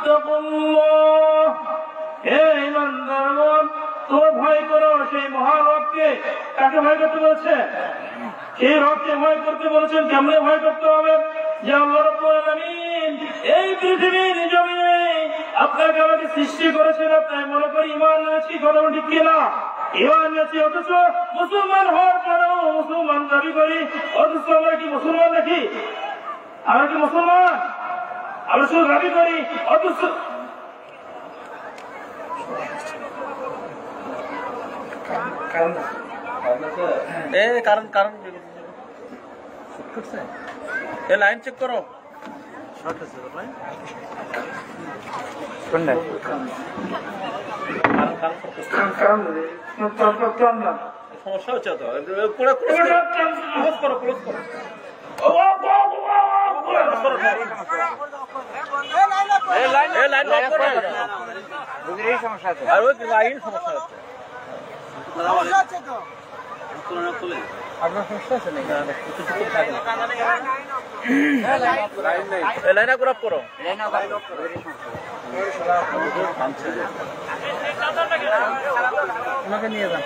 ইত্তাকুল্লাহ, হে ঈমানদারগণ, তোমরা ভয় করো সেই মহান রবকে। কাকে ভয় করতে বলেছে? সেই রবকে ভয় করতে বলেছেন। কেমনে ভয় করতে হবে? যে আল্লাহ রাব্বুল আলামিন এই পৃথিবীর জমিনে আপনাকে আমাকে সৃষ্টি করেছেন। আপনার মনে করি ঈমান এনেছি, কথা ঠিক কিনা? ঈমান এনেছি, অথচ মুসলমান হওয়ার পরেও মুসলমান দাবি করি, অথচ আমরা কি মুসলমান নাকি? আমরা কি মুসলমান? আমরা শুধু দাবি করি, অথচ কারণ লাইন চেক করো। সমস্যা হচ্ছে তো, ক্লোজ করো। সমস্যা আছে, আর ওই লাইন সমস্যা হচ্ছে। আপনার সমস্যা আছে নাকি? লাইন আপ করো। ওনাকে নিয়ে যান।